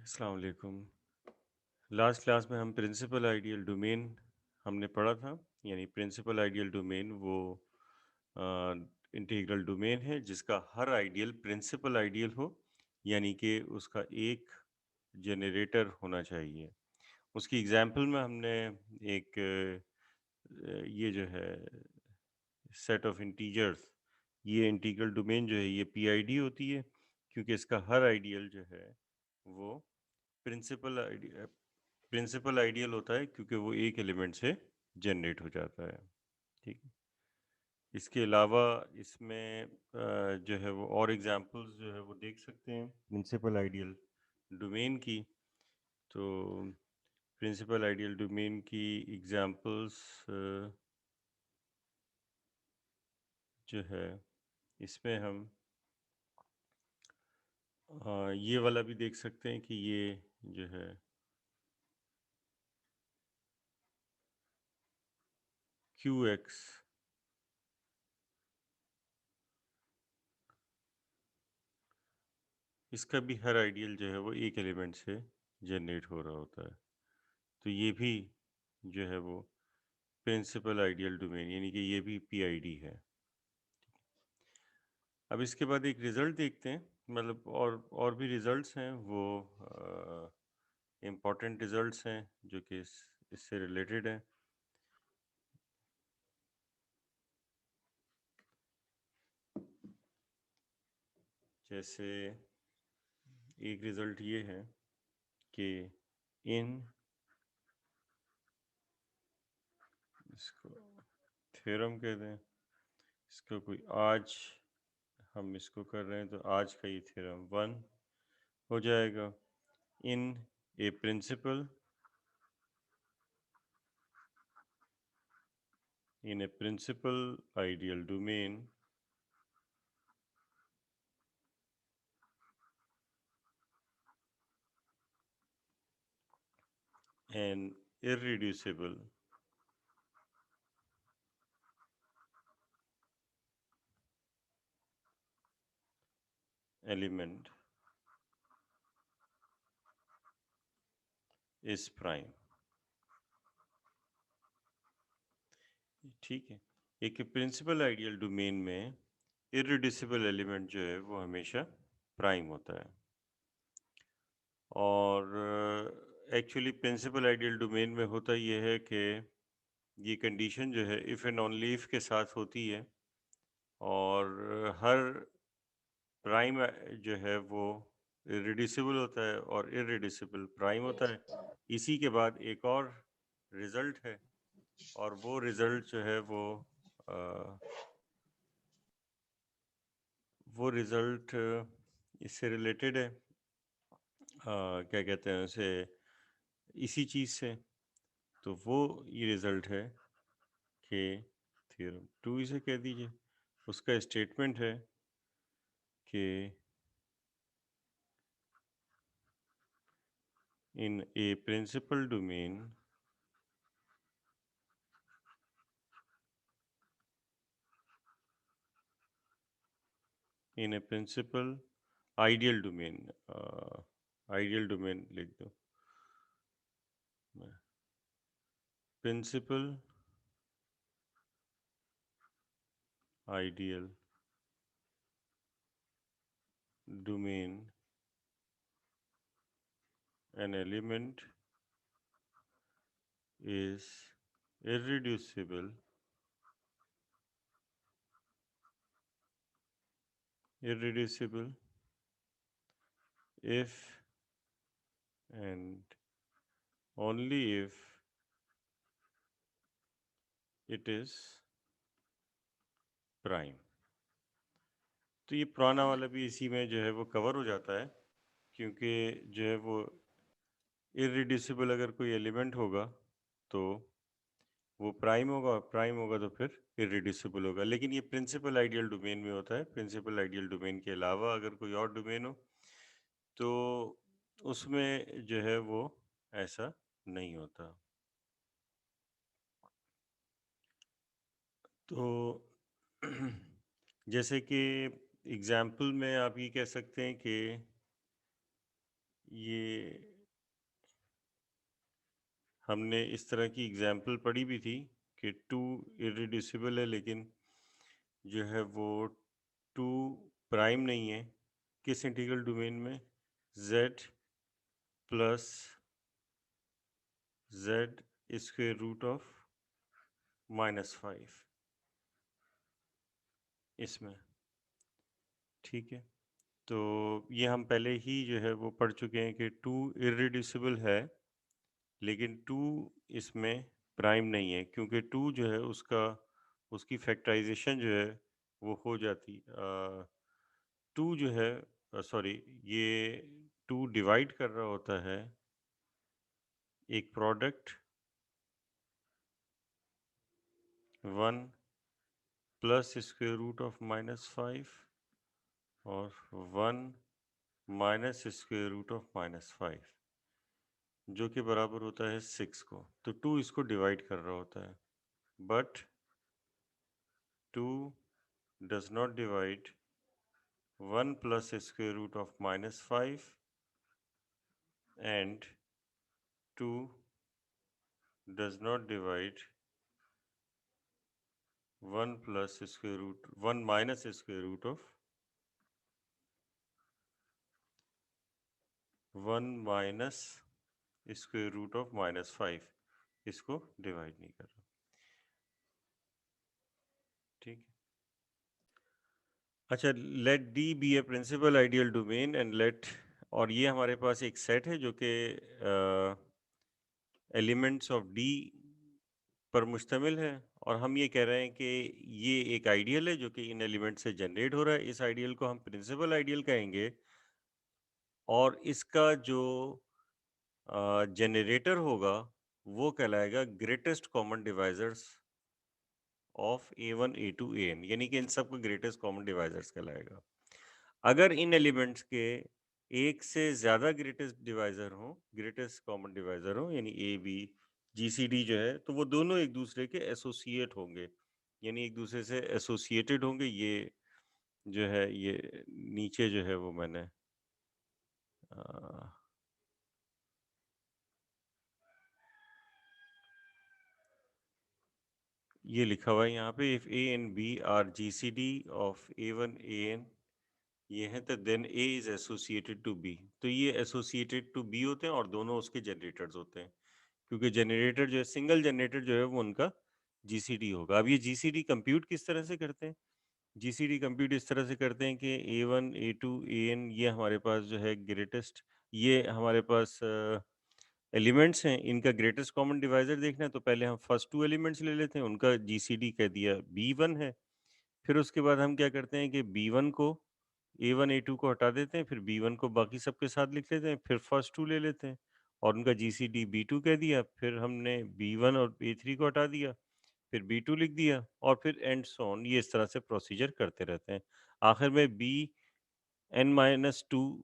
अस्सलाम वालेकुम। Last class में हम प्रिंसिपल आइडियल डोमेन हमने पढ़ा था। यानी प्रिंसिपल आइडियल डोमेन वो इंटीग्रल डोमेन है जिसका हर आइडियल प्रिंसिपल आइडियल हो, यानी कि उसका एक जनरेटर होना चाहिए। उसकी एग्जांपल में हमने एक ये जो है सेट ऑफ इंटीजर्स, ये इंटीग्रल डोमेन जो है ये पीआईडी होती है, क्योंकि इसका हर आइडियल जो है वो प्रिंसिपल आइडियल प्रिंसिपल आइडियल होता है, क्योंकि वो एक एलिमेंट से जनरेट हो जाता है। ठीक है। इसके अलावा इसमें जो है वो और एग्जांपल्स जो है वो देख सकते हैं प्रिंसिपल आइडियल डोमेन की। तो प्रिंसिपल आइडियल डोमेन की एग्जांपल्स जो है इसमें हम ये वाला भी देख सकते हैं कि ये जो है क्यू एक्स, इसका भी हर आइडियल जो है वो एक एलिमेंट से जनरेट हो रहा होता है। तो ये भी जो है वो प्रिंसिपल आइडियल डोमेन, यानी कि ये भी पीआईडी है। अब इसके बाद एक रिज़ल्ट देखते हैं, मतलब और भी रिज़ल्ट्स हैं वो इम्पॉर्टेंट रिज़ल्ट्स हैं जो कि इससे रिलेटेड हैं। जैसे एक रिज़ल्ट ये है कि इन इसको थ्योरम कह दें, इसको कोई आज हम इसको कर रहे हैं तो आज का ये थ्योरम 1 हो जाएगा। इन a principal in a principal ideal domain, an irreducible element is prime। ठीक है। एक प्रिंसिपल आइडियल डोमेन में इररिड्यूसिबल एलिमेंट जो है वो हमेशा प्राइम होता है। और एक्चुअली प्रिंसिपल आइडियल डोमेन में होता ये है कि ये कंडीशन जो है इफ़ एंड ओनली इफ़ के साथ होती है, और हर प्राइम जो है वो इररिड्यूसिबल होता है और इररिड्यूसिबल प्राइम होता है। इसी के बाद एक और रिज़ल्ट है, और वो रिज़ल्ट जो है अ, वो रिज़ल्ट इससे रिलेटेड है, क्या कहते हैं उसे, इसी चीज़ से। तो वो ये रिज़ल्ट है कि थ्योरम 2 इसे कह दीजिए। उसका स्टेटमेंट है कि in a principal domain in a principal ideal domain, ideal domain लिख दो, principal ideal domain an element is irreducible irreducible if and only if it is prime। तो ये पुराना वाला भी इसी में जो है वो कवर हो जाता है, क्योंकि जो है वो इररिड्यूसिबल अगर कोई एलिमेंट होगा तो वो प्राइम होगा तो फिर इररिड्यूसिबल होगा। लेकिन ये प्रिंसिपल आइडियल डोमेन में होता है। प्रिंसिपल आइडियल डोमेन के अलावा अगर कोई और डोमेन हो तो उसमें जो है वो ऐसा नहीं होता। तो जैसे कि एग्जाम्पल में आप ये कह सकते हैं कि ये हमने इस तरह की एग्जाम्पल पढ़ी भी थी कि टू इरिड्यूसिबल है, लेकिन जो है वो टू प्राइम नहीं है। किस इंटीग्रल डोमेन में? z plus z square root of -5 इसमें। ठीक है, तो ये हम पहले ही जो है वो पढ़ चुके हैं कि टू इरिड्यूसिबल है, लेकिन टू इसमें प्राइम नहीं है, क्योंकि टू जो है उसकी फैक्टराइजेशन जो है वो हो जाती। टू जो है, सॉरी, ये टू डिवाइड कर रहा होता है एक product 1 plus square root of -5 और 1 माइनस स्क्वायर रूट ऑफ -5, जो कि बराबर होता है 6 को। तो टू इसको डिवाइड कर रहा होता है, but two does not divide 1 plus square root of -5 and two does not divide 1 minus square root of 1 minus square root of -5। इसको डिवाइड नहीं कर रहा। ठीक है, अच्छा, let D be a principal ideal domain and let, और ये हमारे पास एक सेट है जो कि एलिमेंट्स ऑफ डी पर मुश्तमिल है, और हम ये कह रहे हैं कि ये एक आइडियल है जो कि इन एलिमेंट से जनरेट हो रहा है। इस आइडियल को हम प्रिंसिपल आइडियल कहेंगे, और इसका जो जनरेटर होगा वो कहलाएगा greatest common divisors of A1 A2 AN, यानी कि इन सब को ग्रेटेस्ट कॉमन डिवाइजर्स कहलाएगा। अगर इन एलिमेंट्स के एक से ज़्यादा ग्रेटेस्ट कॉमन डिवाइज़र हो, यानी A B ji C D जो है, तो वो दोनों एक दूसरे के एसोसिएट होंगे, यानी एक दूसरे से एसोसिएटेड होंगे। ये जो है ये नीचे जो है वो मैंने ये लिखा हुआ है यहाँ पे, if A and B are G C D of A1 AN, ये है, तो then A is associated to B. तो ये एसोसिएटेड टू बी होते हैं और दोनों उसके जनरेटर्स होते हैं, क्योंकि जनरेटर जो है, सिंगल जनरेटर जो है वो उनका जीसीडी होगा। अब ये जीसीडी कंप्यूट किस तरह से करते हैं? जीसीडी कंप्यूट इस तरह से करते हैं कि A1 A2 AN ये हमारे पास जो है ग्रेटेस्ट, ये हमारे पास एलिमेंट्स हैं। इनका ग्रेटेस्ट कॉमन डिवाइजर देखना है तो पहले हम फर्स्ट टू एलिमेंट्स ले लेते हैं, उनका जीसीडी कह दिया B1 है। फिर उसके बाद हम क्या करते हैं कि B1 को, A1 A2 को हटा देते हैं, फिर B1 को बाकी सबके साथ लिख लेते हैं, फिर फर्स्ट टू ले लेते हैं और उनका जीसीडी B2 कह दिया। फिर हमने B1 और A3 को हटा दिया, फिर B2 लिख दिया, और फिर एंड सो ऑन, ये इस तरह से प्रोसीजर करते रहते हैं। आखिर में Bn-2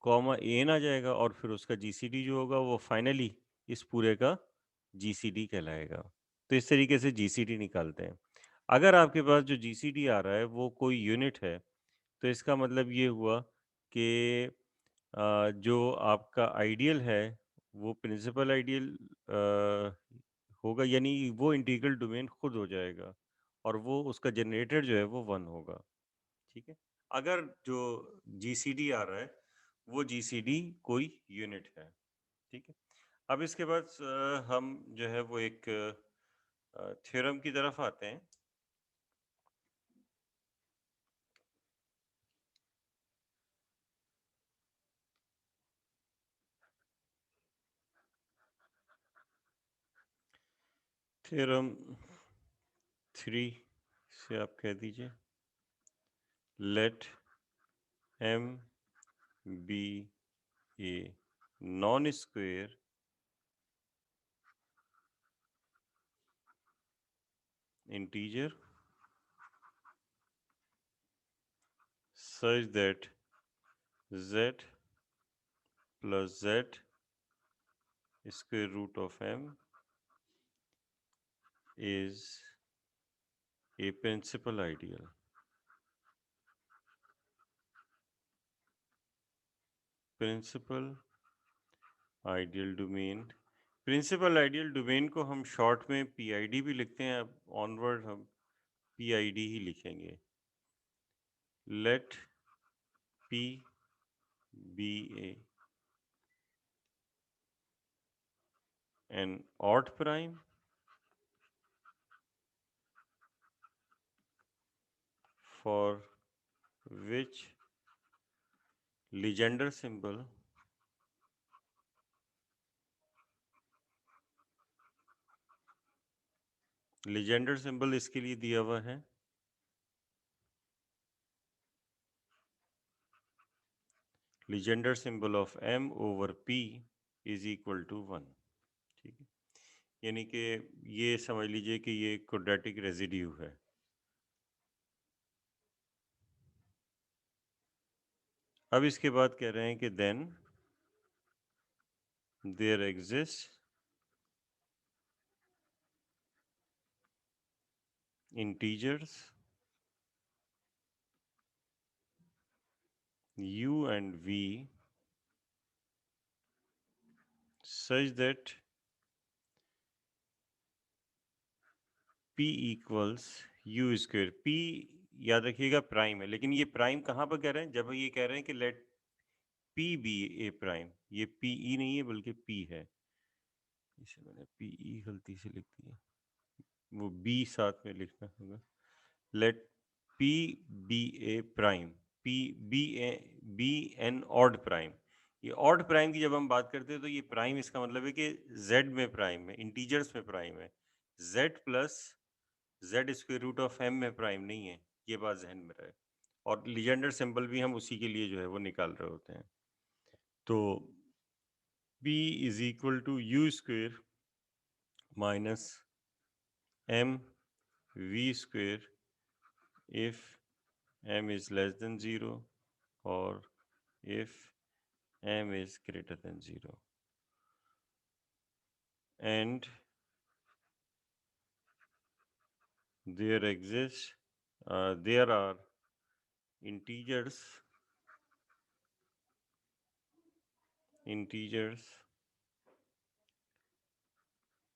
कॉमा An आ जाएगा, और फिर उसका जीसीडी जो होगा वो फाइनली इस पूरे का जीसीडी कहलाएगा। तो इस तरीके से जीसीडी निकालते हैं। अगर आपके पास जो जीसीडी आ रहा है वो कोई यूनिट है, तो इसका मतलब ये हुआ कि जो आपका आइडियल है वो प्रिंसिपल आइडियल होगा, यानी वो इंटीग्रल डोमेन खुद हो जाएगा, और वो उसका जनरेटर जो है वो 1 होगा। ठीक है, अगर जो जीसीडी आ रहा है वो जीसीडी कोई यूनिट है। ठीक है, अब इसके बाद हम जो है वो एक थ्योरम की तरफ आते हैं। थ्योरम 3 से आप कह दीजिए, late m be a non-square integer such that z plus z square root of m is a principal ideal. Principal ideal domain, principal ideal domain को हम शॉर्ट में पीआईडी भी लिखते हैं, अब ऑनवर्ड हम पीआईडी ही लिखेंगे। Let p be an odd prime for which Legendre symbol इसके लिए दिया हुआ है Legendre symbol of m over p is equal to 1। ठीक है, यानी कि ये समझ लीजिए कि ये क्वाड्रेटिक रेजिड्यू है। अब इसके बाद कह रहे हैं कि then there exist integers u and v such that p equals u square। p याद रखिएगा प्राइम है, लेकिन ये प्राइम कहाँ पर कह रहे हैं, जब ये कह रहे हैं कि late p be a prime, ये p e नहीं है बल्कि p है, इसे मैंने p e गलती से लिख दिया, वो b साथ में लिखना होगा। Let p be a prime, p be an odd prime. ये ऑड प्राइम की जब हम बात करते हैं तो ये प्राइम इसका मतलब है कि z में प्राइम है, इंटीजर्स में प्राइम है, z plus z square root of m में प्राइम नहीं है, ये बात जहन में रहे। और लीजेंडर सिंबल भी हम उसी के लिए जो है वो निकाल रहे होते हैं। तो p is equal to u square minus m v square if m is less than 0 or if m is greater than 0, and there exists there are integers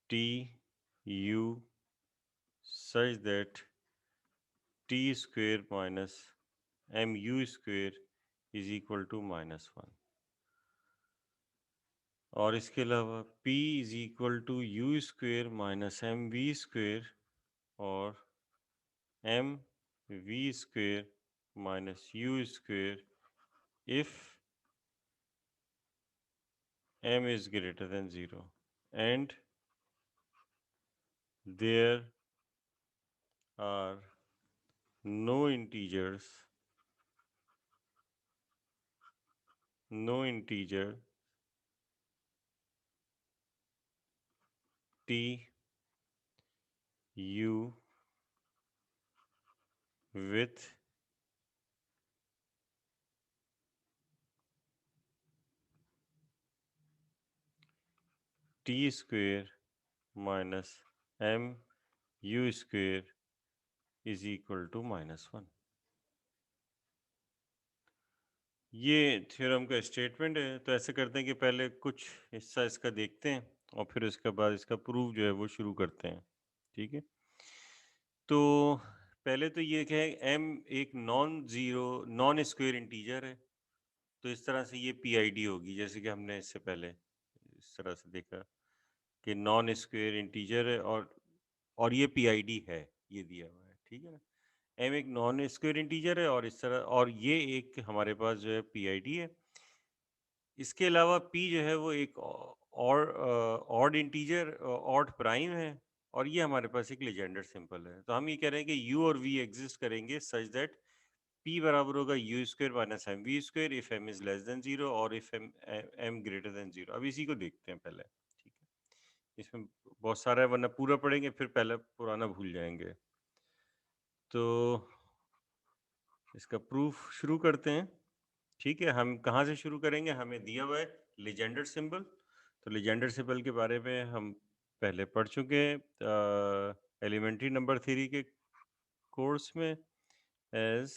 t u such that t square minus mu square is equal to -1। और इसके अलावा p is equal to u square minus m v square और m v square minus u square if m is greater than 0 and there are no integers t u with t square minus m u square is equal to -1। ये theorem का statement है। तो ऐसे करते हैं कि पहले कुछ हिस्सा इसका देखते हैं और फिर इसके बाद इसका प्रूफ जो है वो शुरू करते हैं। ठीक है, तो पहले तो ये क्या है, m एक नॉन स्क्वायर इंटीजर है, तो इस तरह से ये पीआईडी होगी, जैसे कि हमने इससे पहले इस तरह से देखा कि नॉन स्क्वायर इंटीजर है और ये पीआईडी है, ये दिया हुआ है। ठीक है ना, m एक नॉन स्क्वायर इंटीजर है और इस तरह, और ये एक हमारे पास जो है पीआईडी है। इसके अलावा p जो है वो एक और ऑड इंटीजर ऑड प्राइम है और ये हमारे पास एक लेजेंडर सिंपल है। तो हम ये कह रहे हैं कि u और v एग्जिस्ट करेंगे सच दैट p बराबर होगा u square minus m v square if m is less then 0 और इफ m ग्रेटर देन 0। अब इसी को देखते हैं पहले। ठीक है, इसमें बहुत सारा है वरना पूरा पढ़ेंगे फिर पहले पुराना भूल जाएंगे। तो इसका प्रूफ शुरू करते हैं। ठीक है, हम कहाँ से शुरू करेंगे, हमें दिया हुआ है लीजेंडर सिंबल। तो लीजेंडर सिंबल के बारे में हम पहले पढ़ चुके हैं एलिमेंट्री नंबर थ्री के कोर्स में। एज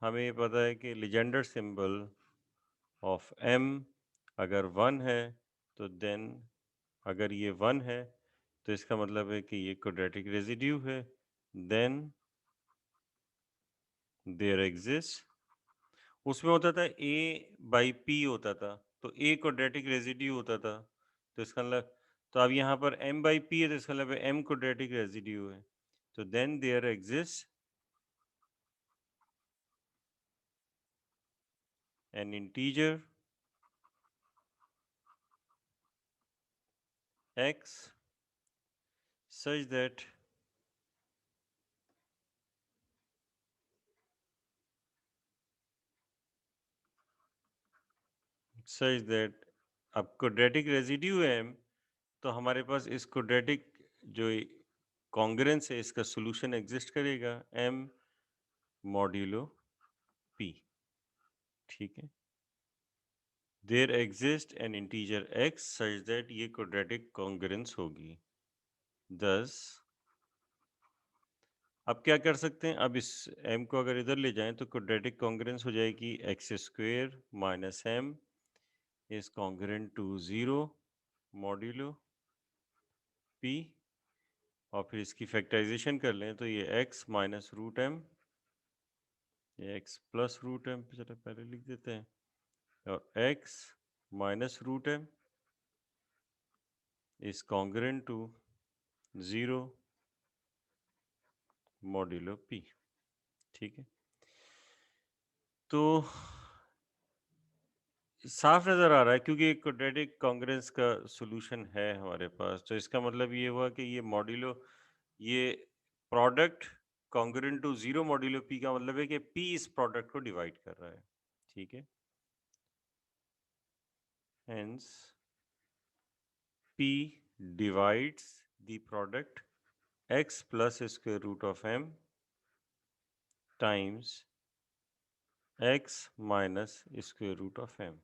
हमें पता है कि लीजेंडर सिंबल ऑफ m अगर 1 है तो देन अगर ये 1 है तो इसका मतलब है कि ये क्वाड्रेटिक रेजिड्यू है। देन देयर एग्जिस्ट, उसमें होता था a बाई p होता था, तो a क्वाड्रेटिक रेजिड्यू होता था, तो इसका मतलब, तो अब यहाँ पर m बाई p है तो इसका मतलब m क्वाड्रेटिक रेजिड्यू है। तो then there exist an integer x such that अब क्वाड्रेटिक रेजिड्यू है m, तो हमारे पास इस क्वाड्रेटिक जो कॉन्ग्रेंस है इसका सॉल्यूशन एग्जिस्ट करेगा m मॉड्यूलो p। ठीक है, there exist an integer x such that ये क्वाड्रेटिक कॉन्ग्रेंस होगी। दस अब क्या कर सकते हैं, अब इस m को अगर इधर ले जाएं तो क्वाड्रेटिक कॉन्ग्रेंस हो जाएगी x square minus m is congruent to 0 modulo p, और फिर इसकी फैक्टराइजेशन कर लें तो ये x माइनस रूट एम, ये x प्लस रूट एम चलो पहले लिख देते हैं, और x minus root m is congruent to 0 modulo p। ठीक है, तो साफ नज़र आ रहा है क्योंकि एक क्वाड्रेटिक कॉन्ग्रेंस का सॉल्यूशन है हमारे पास, तो इसका मतलब ये हुआ कि ये मॉड्यूलो, ये product congruent to 0 modulo p का मतलब है कि p इस प्रोडक्ट को डिवाइड कर रहा है। ठीक है, hence p divides the product x plus square root of m times x minus square root of m,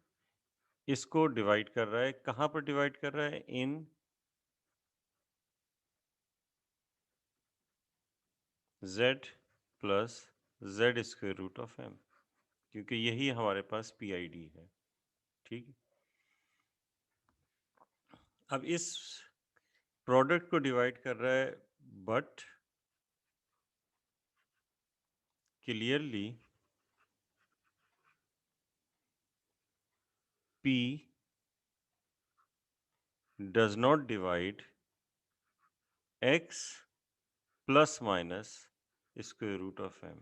इसको डिवाइड कर रहा है, कहाँ पर डिवाइड कर रहा है, in z plus z square root of m, क्योंकि यही हमारे पास PID है। ठीक है, अब इस प्रोडक्ट को डिवाइड कर रहा है, but clearly P does not divide x plus minus square root of m।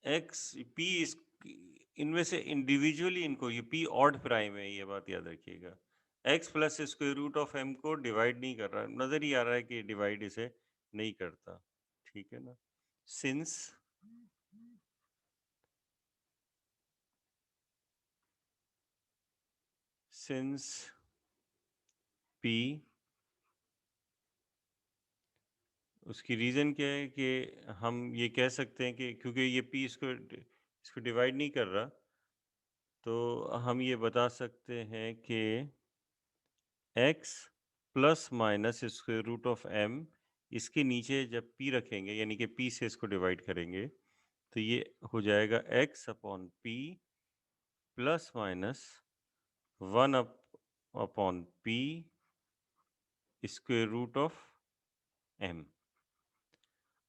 X p इस, इनमें से इंडिविजुअली इनको, ये पी ऑड प्राइम है, ये बात याद रखिएगा। X plus square root of m को डिवाइड नहीं कर रहा, नज़र ही आ रहा है कि डिवाइड इसे नहीं करता। ठीक है ना, सिंस सिंस पी, उसकी रीज़न क्या है कि हम ये कह सकते हैं कि क्योंकि ये पी इसको डिवाइड नहीं कर रहा, तो हम ये बता सकते हैं कि x plus minus square root of m, इसके नीचे जब p रखेंगे यानी कि p से इसको डिवाइड करेंगे तो ये हो जाएगा x upon p plus minus 1 upon p square root of m।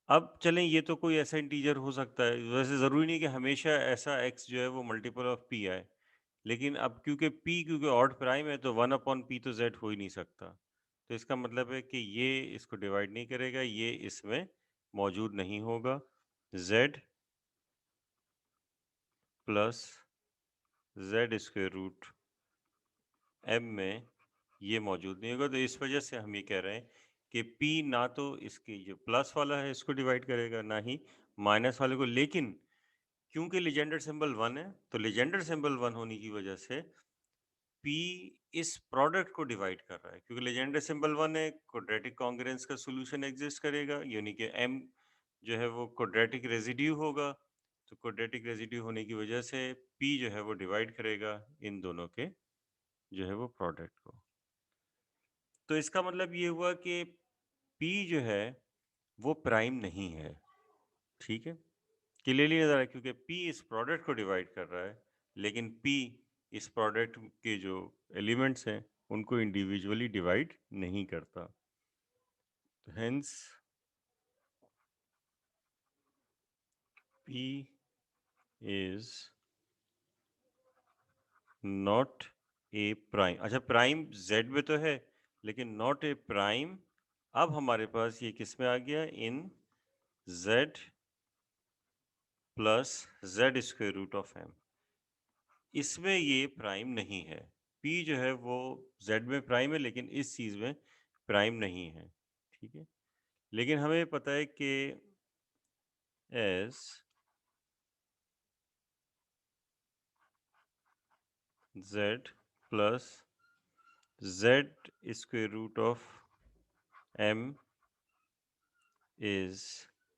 अब चलें, ये तो कोई ऐसा इंटीजर हो सकता है, वैसे ज़रूरी नहीं कि हमेशा ऐसा x जो है वो मल्टीपल ऑफ p आए, लेकिन अब क्योंकि ऑड प्राइम है तो 1 अपॉन p तो z हो ही नहीं सकता, तो इसका मतलब है कि ये इसको डिवाइड नहीं करेगा, ये इसमें मौजूद नहीं होगा। z plus z square root m में ये मौजूद नहीं होगा, तो इस वजह से हम ये कह रहे हैं कि p ना तो इसकी जो प्लस वाला है इसको डिवाइड करेगा, ना ही माइनस वाले को, लेकिन क्योंकि लेजेंडर सिंबल 1 है तो लेजेंडर सिंबल 1 होने की वजह से P इस प्रोडक्ट को डिवाइड कर रहा है, क्योंकि लेजेंडर सिंबल 1 है, क्वाड्रेटिक कॉन्ग्रेंस का सॉल्यूशन एग्जिस्ट करेगा, यानी कि m जो है वो क्वाड्रेटिक रेजिड्यू होगा, तो क्वाड्रेटिक रेजिड्यू होने की वजह से P जो है वो डिवाइड करेगा इन दोनों के जो है वो प्रोडक्ट को। तो इसका मतलब ये हुआ कि P जो है वो प्राइम नहीं है। ठीक है, क्लियरली नजर है, क्योंकि P इस प्रोडक्ट को डिवाइड कर रहा है, लेकिन P इस प्रोडक्ट के जो एलिमेंट्स हैं उनको इंडिविजुअली डिवाइड नहीं करता। Hence P is not a prime. अच्छा, प्राइम Z में तो है लेकिन नॉट ए प्राइम। अब हमारे पास ये किस में आ गया? In Z plus Z square root of M। इसमें ये प्राइम नहीं है। P जो है वो Z में प्राइम है लेकिन इस चीज़ में प्राइम नहीं है। ठीक है, लेकिन हमें पता है कि as Z plus Z square root of M is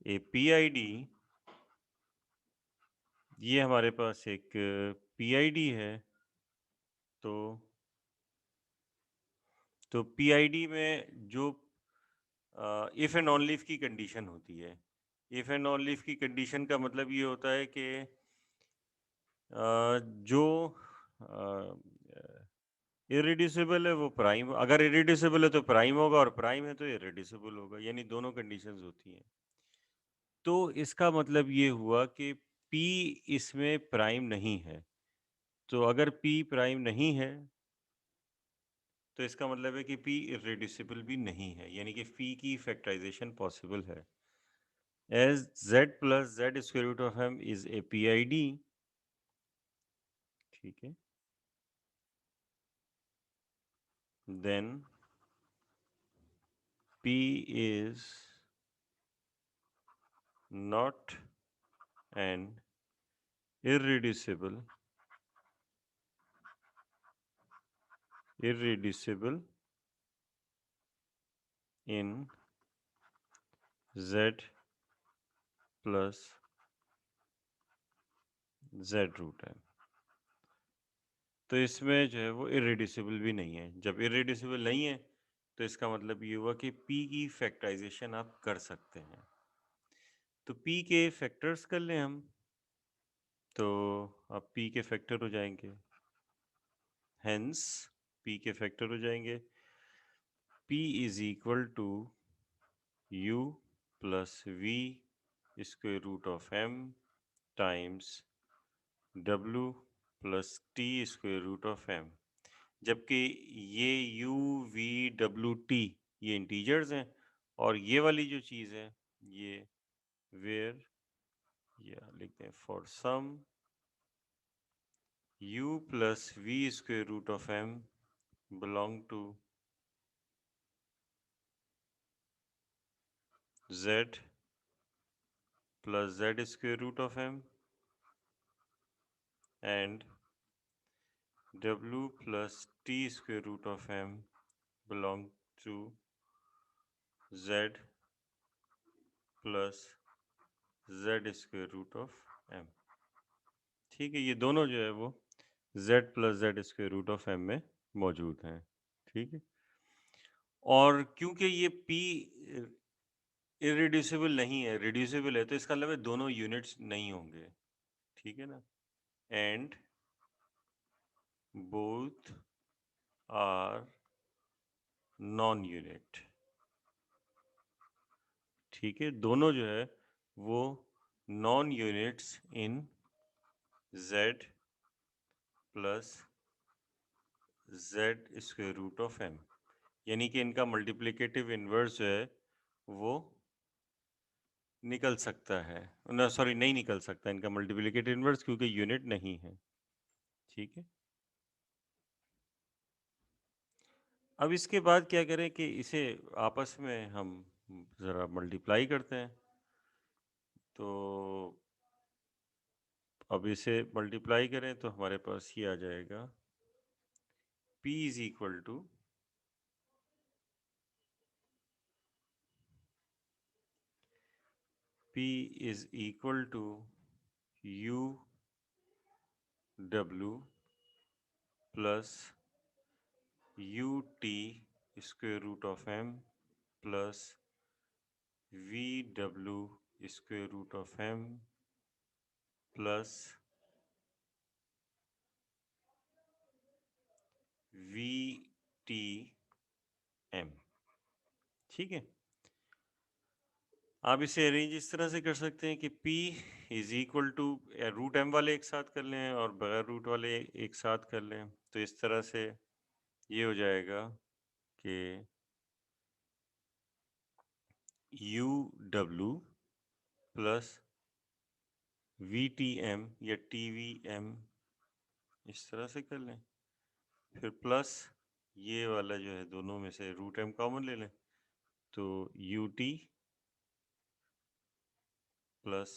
a PID। ये हमारे पास एक PID है। तो PID में जो इफ़ एंड ऑनली इफ की कंडीशन होती है, इफ़ एंड ऑनली इफ की कंडीशन का मतलब ये होता है कि जो इरेड्यूसिबल है वो प्राइम, अगर इरेड्यूसिबल है तो प्राइम होगा और प्राइम है तो इरेड्यूसिबल होगा, यानी दोनों कंडीशंस होती हैं। तो इसका मतलब ये हुआ कि P इसमें प्राइम नहीं है। तो अगर P प्राइम नहीं है तो इसका मतलब है कि P इरेड्यूसिबल भी नहीं है, यानी कि P की फैक्टराइजेशन पॉसिबल है। As Z plus Z square root of M is a PID, ठीक है, then P is not an irreducible in Z plus Z root M। तो इसमें जो है वो इरेड्यूसिबल भी नहीं है। जब इरेड्यूसिबल नहीं है तो इसका मतलब ये हुआ कि P की फैक्टराइजेशन आप कर सकते हैं। तो P के फैक्टर्स कर लें हम, तो अब P के फैक्टर हो जाएंगे, हेंस P के फैक्टर हो जाएंगे P is equal to U plus V square root of M times W plus T square root of M। जबकि ये U V W T ये इंटीजर्स हैं और ये वाली जो चीज़ है ये वेयर, या लिखते हैं for some U plus V square root of M belong to Z plus Z square root of M and W plus T square root of M belong to Z plus Z square root of M। ठीक है, ये दोनों जो है वो Z plus Z square root of M में मौजूद हैं। ठीक है, और क्योंकि ये P इरेड्यूसिबल नहीं है, रिड्यूसिबल है, तो इसका मतलब है दोनों यूनिट्स नहीं होंगे। ठीक है ना, and both are non unit. ठीक है, दोनों जो है वो non units in Z plus Z square root of M, यानी कि इनका मल्टीप्लिकेटिव इन्वर्स जो है वो निकल सकता है ना, सॉरी नहीं निकल सकता इनका मल्टीप्लिकेटिव इन्वर्स, क्योंकि यूनिट नहीं है। ठीक है, अब इसके बाद क्या करें कि इसे आपस में हम ज़रा मल्टीप्लाई करते हैं। तो अब इसे मल्टीप्लाई करें तो हमारे पास ये आ जाएगा P is equal to U W plus UT square root of M plus VW square root of M plus v t m. ठीक है, आप इसे अरेंज इस तरह से कर सकते हैं कि P is equal to, root m वाले एक साथ कर लें और बगैर रूट वाले एक साथ कर लें। तो इस तरह से ये हो जाएगा कि u W plus v t m या टी वी एम, इस तरह से कर लें। फिर प्लस ये वाला जो है, दोनों में से रूट एम कॉमन ले लें, तो यू टी प्लस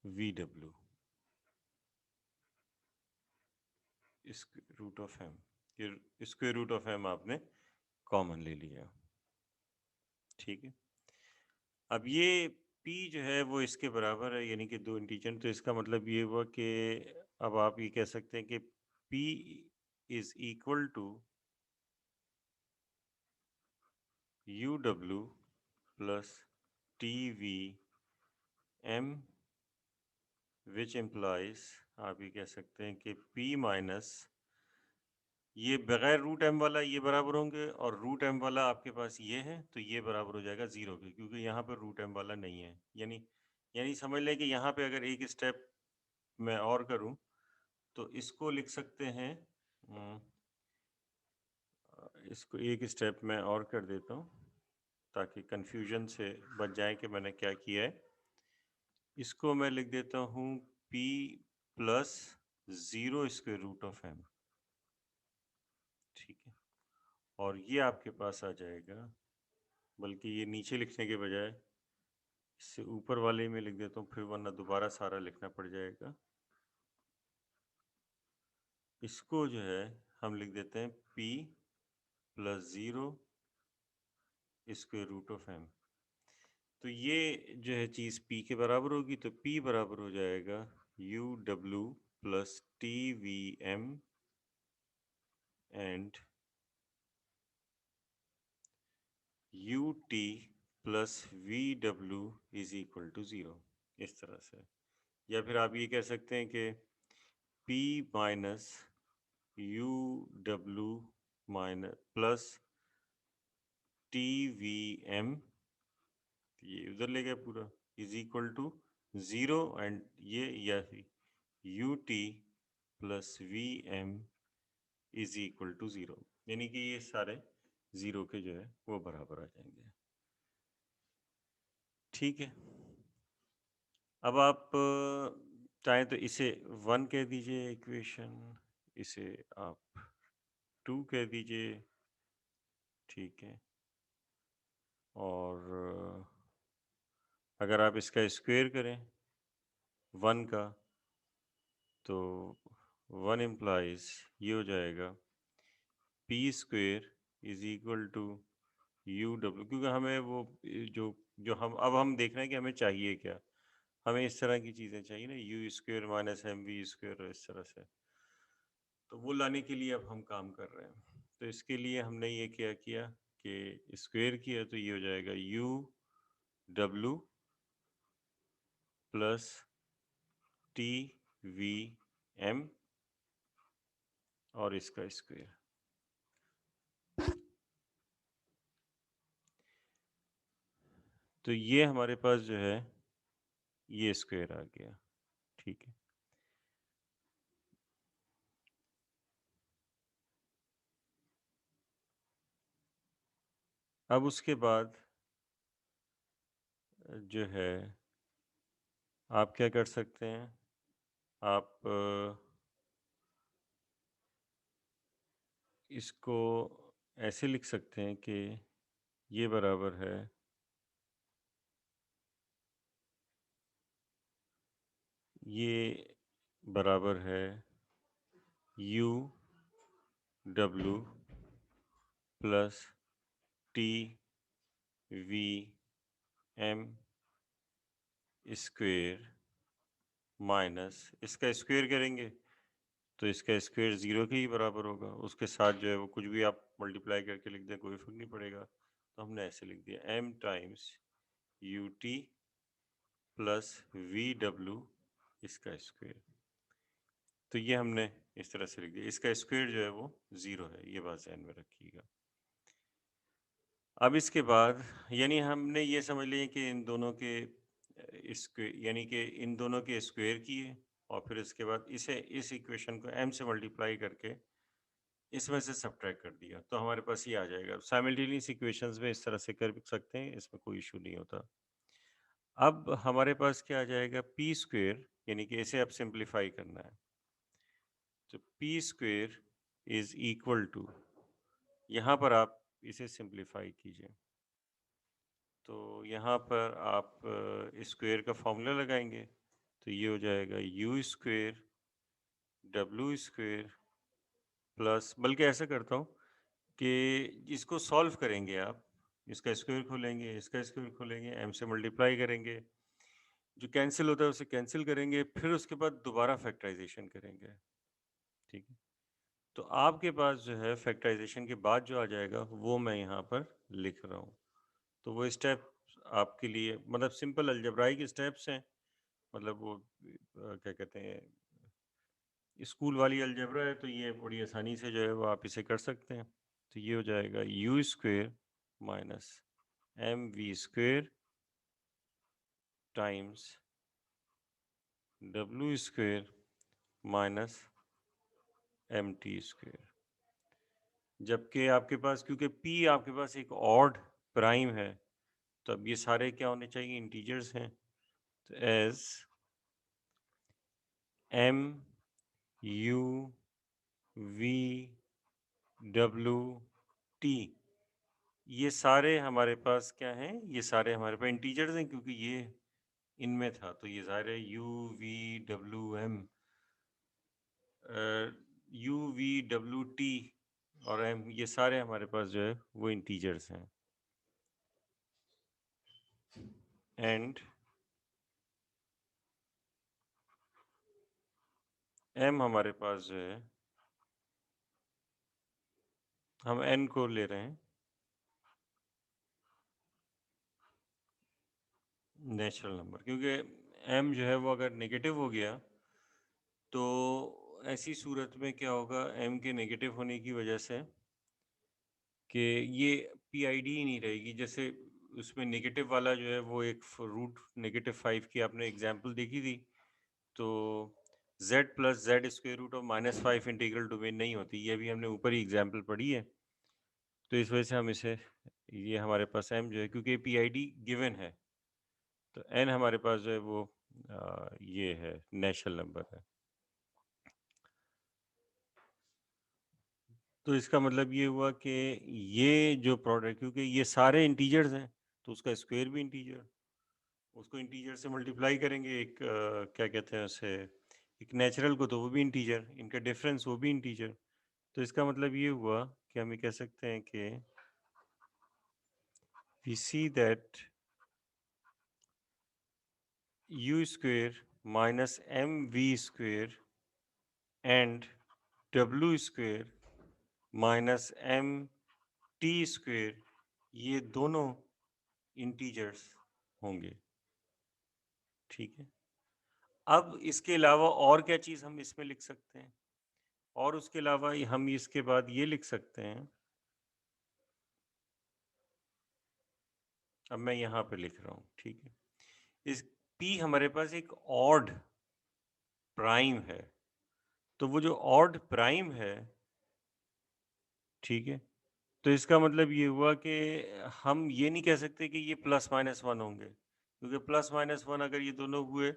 वी डब्ल्यू रूट ऑफ एम, ये स्क्वायर रूट ऑफ एम आपने कॉमन ले लिया। ठीक है, अब ये p जो है वो इसके बराबर है, यानी कि दो इंटीजर, तो इसका मतलब ये हुआ कि अब आप ये कह सकते हैं कि p is equal to u W plus T V m, which implies, आप ये कह सकते हैं कि p माइनस ये बगैर रूट एम वाला ये बराबर होंगे, और रूट एम वाला आपके पास ये है, तो ये बराबर हो जाएगा 0 के, क्योंकि यहाँ पर रूट एम वाला नहीं है। यानी यानी समझ लें कि यहाँ पे अगर एक स्टेप मैं और करूँ तो इसको लिख सकते हैं, इसको एक स्टेप मैं और कर देता हूँ ताकि कन्फ्यूजन से बच जाए कि मैंने क्या किया है। इसको मैं लिख देता हूँ p plus 0 square root of m। ठीक है, और ये आपके पास आ जाएगा, बल्कि ये नीचे लिखने के बजाय इससे ऊपर वाले में लिख देता हूँ, फिर वरना दोबारा सारा लिखना पड़ जाएगा। इसको जो है हम लिख देते हैं p plus 0 square root of m। तो ये जो है चीज़ p के बराबर होगी, तो p बराबर हो जाएगा U W plus T V M and U T plus we W is equal to 0, इस तरह से। या फिर आप ये कह सकते हैं कि p माइनस यू डब्ल्यू minus plus T V m, ये उधर ले गया पूरा, इज इक्वल टू 0, एंड ये या u T plus v m is equal to 0, यानी कि ये सारे 0 के जो है वो बराबर आ जाएंगे। ठीक है, अब आप चाहें तो इसे 1 कह दीजिए इक्वेशन, इसे आप 2 कह दीजिए। ठीक है, और अगर आप इसका स्क्वायर करें 1 का, तो 1 इम्प्लाइज ये हो जाएगा p square is equal to u डब्ल्यू, क्योंकि हमें वो जो जो हम देख रहे हैं कि हमें चाहिए क्या, हमें इस तरह की चीज़ें चाहिए ना, u square minus m v square, इस तरह से। तो वो लाने के लिए अब हम काम कर रहे हैं। तो इसके लिए हमने ये क्या किया कि स्क्वेयर किया, तो ये हो जाएगा U W plus T V m और इसका स्क्वेयर। तो ये हमारे पास जो है ये स्क्वायर आ गया। ठीक है, अब उसके बाद जो है आप क्या कर सकते हैं, आप इसको ऐसे लिख सकते हैं कि ये बराबर है ये बराबर है u W plus T V m square minus, इसका स्क्वेयर करेंगे तो इसका स्क्वेयर 0 के ही बराबर होगा, उसके साथ जो है वो कुछ भी आप मल्टीप्लाई करके लिख दें, कोई फर्क नहीं पड़ेगा। तो हमने ऐसे लिख दिया m times U T plus V W इसका स्क्वेयर। तो ये हमने इस तरह से लिख दिया, इसका स्क्वायर जो है वो 0 है, ये बात ध्यान में रखिएगा। अब इसके बाद यानी हमने ये समझ लिया कि इन दोनों के यानी कि इन दोनों के स्क्वायर किए और फिर इसके बाद इसे इस इक्वेशन को m से मल्टीप्लाई करके इसमें से सब्ट्रैक्ट कर दिया, तो हमारे पास ये आ जाएगा। साइमल्टेनियस इक्वेशंस में इस तरह से कर सकते हैं, इसमें कोई इशू नहीं होता। अब हमारे पास क्या आ जाएगा, पी स्क्वेयर, यानी कि इसे अब सिंप्लीफाई करना है, तो p square is equal to, यहाँ पर आप इसे सिंप्लीफाई कीजिए, तो यहाँ पर आप स्क्वेयर का फॉर्मूला लगाएंगे, तो ये हो जाएगा u square W square plus, बल्कि ऐसा करता हूँ कि इसको सॉल्व करेंगे आप, इसका स्क्वायर खोलेंगे, इसका स्क्वायर खोलेंगे, m से मल्टीप्लाई करेंगे, जो कैंसिल होता है उसे कैंसिल करेंगे, फिर उसके बाद दोबारा फैक्टराइजेशन करेंगे। ठीक है, तो आपके पास जो है फैक्टराइजेशन के बाद जो आ जाएगा वो मैं यहाँ पर लिख रहा हूँ। तो वो स्टेप आपके लिए मतलब सिंपल अलजेब्राइक स्टेप्स हैं, मतलब वो क्या कहते हैं, स्कूल वाली अलजेब्रा है, तो ये बड़ी आसानी से जो है वो आप इसे कर सकते हैं। तो ये हो जाएगा u square minus m v square times डब्ल्यू square minus m t square, जबकि आपके पास क्योंकि p आपके पास एक ऑड प्राइम है, तो अब ये सारे क्या होने चाहिए, इंटीजर्स हैं, तो as m you V W t, ये सारे हमारे पास क्या हैं, ये सारे हमारे पास इंटीजर्स हैं, क्योंकि ये इनमें था, तो ये सारे U we W M you V W T और एम, ये सारे हमारे पास जो है वो इंटीजर्स हैं। एंड एम हमारे पास जो है, हम एन को ले रहे हैं नेचुरल नंबर, क्योंकि एम जो है वो अगर नेगेटिव हो गया तो ऐसी सूरत में क्या होगा, एम के नेगेटिव होने की वजह से कि ये पीआईडी ही नहीं रहेगी। जैसे उसमें नेगेटिव वाला जो है वो एक रूट -5 की आपने एग्जांपल देखी थी, तो z plus z square root of -5 integral domain नहीं होती, ये भी हमने ऊपर ही एग्जांपल पढ़ी है। तो इस वजह से हम इसे, ये हमारे पास m जो है क्योंकि पीआईडी गिवन है, तो n हमारे पास जो है वो ये है नेचुरल नंबर है। तो इसका मतलब ये हुआ कि ये जो प्रोडक्ट, क्योंकि ये सारे इंटीजर्स हैं तो उसका स्क्वायर भी इंटीजर, उसको इंटीजर से मल्टीप्लाई करेंगे, एक क्या कहते हैं उसे, एक नेचुरल को, तो वो भी इंटीजर, इनका डिफरेंस वो भी इंटीजर। तो इसका मतलब ये हुआ कि हम ये कह सकते हैं कि we see that u square minus m v square and डब्ल्यू square minus m t square, ये दोनों इंटीजर्स होंगे। ठीक है, अब इसके अलावा और क्या चीज़ हम इसमें लिख सकते हैं, और उसके अलावा हम इसके बाद ये लिख सकते हैं, अब मैं यहाँ पे लिख रहा हूँ। ठीक है, इस p हमारे पास एक ऑड प्राइम है, तो वो जो ऑड प्राइम है, ठीक है, तो इसका मतलब ये हुआ कि हम ये नहीं कह सकते कि ये +-1 होंगे, क्योंकि +-1 अगर ये दोनों हुए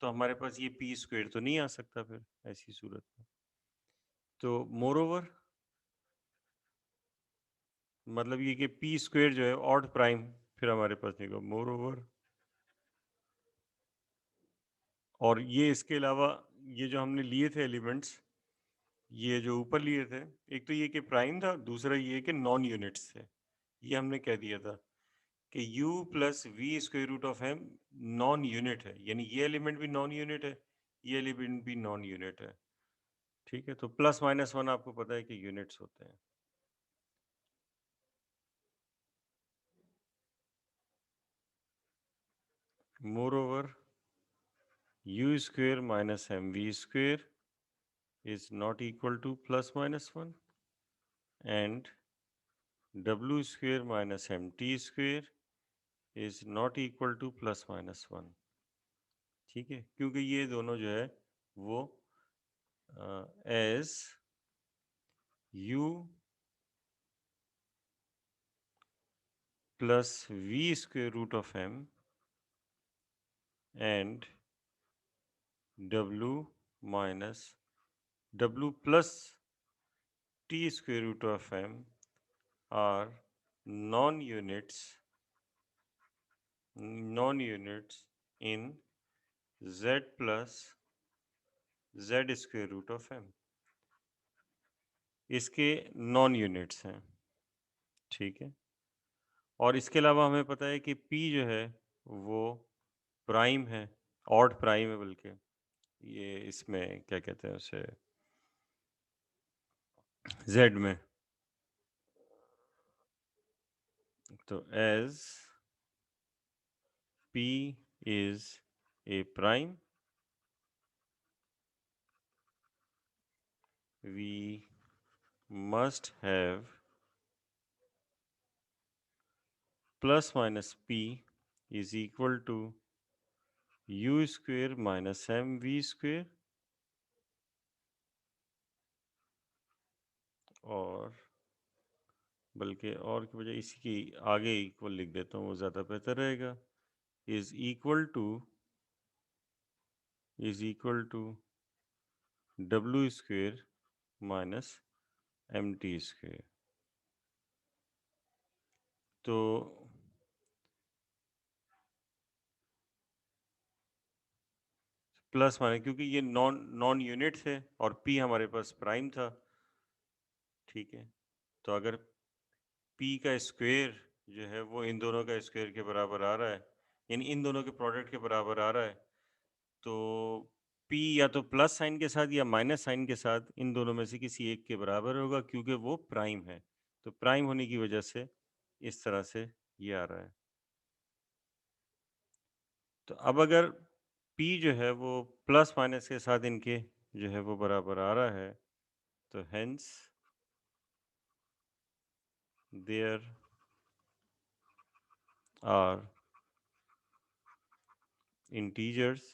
तो हमारे पास ये पी स्क्वेयर तो नहीं आ सकता फिर ऐसी सूरत में। तो मोर ओवर मतलब ये कि पी स्क्वेयर जो है ऑड प्राइम फिर हमारे पास नहीं होगा, मोर ओवर, और ये इसके अलावा ये जो हमने लिए थे एलिमेंट्स, ये जो ऊपर लिए थे, एक तो ये कि प्राइम था, दूसरा ये कि नॉन यूनिट्स थे। ये हमने कह दिया था कि u plus v square root of m non unit है, यानी ये एलिमेंट भी नॉन यूनिट है, ये एलिमेंट भी नॉन यूनिट है। ठीक है, तो +-1 आपको पता है कि यूनिट्स होते हैं। Moreover u square minus m v square is not equal to plus minus 1 and w square minus mt square is not equal to plus minus 1। ठीक है, क्योंकि ये दोनों जो है वो as u plus v square root of m and w minus w plus t square root of m are non-units in z plus z square root of m। इसके non units हैं, ठीक है। और इसके अलावा हमें पता है कि p जो है वो प्राइम है, ऑड प्राइम है, बल्कि ये इसमें क्या कहते हैं उसे, z में। तो as p is a prime, we must have plus minus p is equal to u square minus mv square, और बल्कि और की बजाय इसी की आगे इक्वल लिख देता हूँ, वो ज़्यादा बेहतर रहेगा। Is equal to w square minus mt square. तो प्लस माइनस, क्योंकि ये नॉन यूनिट थे और p हमारे पास प्राइम था, ठीक है। तो अगर p का स्क्वेयर जो है वो इन दोनों का स्क्वेयर के बराबर आ रहा है, यानी इन दोनों के प्रोडक्ट के बराबर आ रहा है, तो p या तो प्लस साइन के साथ या माइनस साइन के साथ इन दोनों में से किसी एक के बराबर होगा, क्योंकि वो प्राइम है। तो प्राइम होने की वजह से इस तरह से ये आ रहा है। तो अब अगर p जो है वो प्लस माइनस के साथ इनके जो है वो बराबर आ रहा है, तो hence there are integers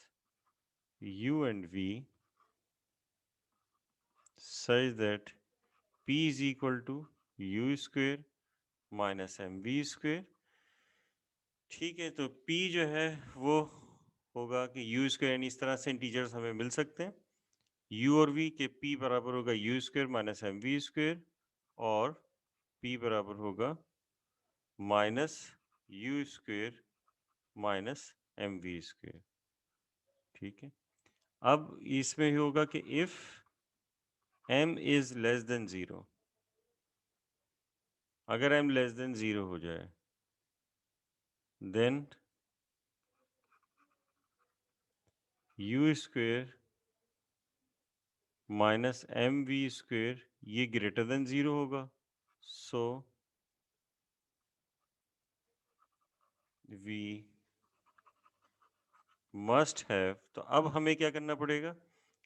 u and v such that p is equal to u square minus mv square. ठीक है, तो p जो है वो होगा कि u स्क्वेयर, यानी इस तरह से इंटीजर्स हमें मिल सकते हैं। u और v के p बराबर होगा u square minus mv square, और p बराबर होगा minus u square minus mv square. ठीक है, अब इसमें ही होगा कि if m is less then 0, अगर m लेस देन 0 हो जाए, then u square minus mv square ये ग्रेटर देन 0 होगा। सो वी मस्ट हैव, तो अब हमें क्या करना पड़ेगा,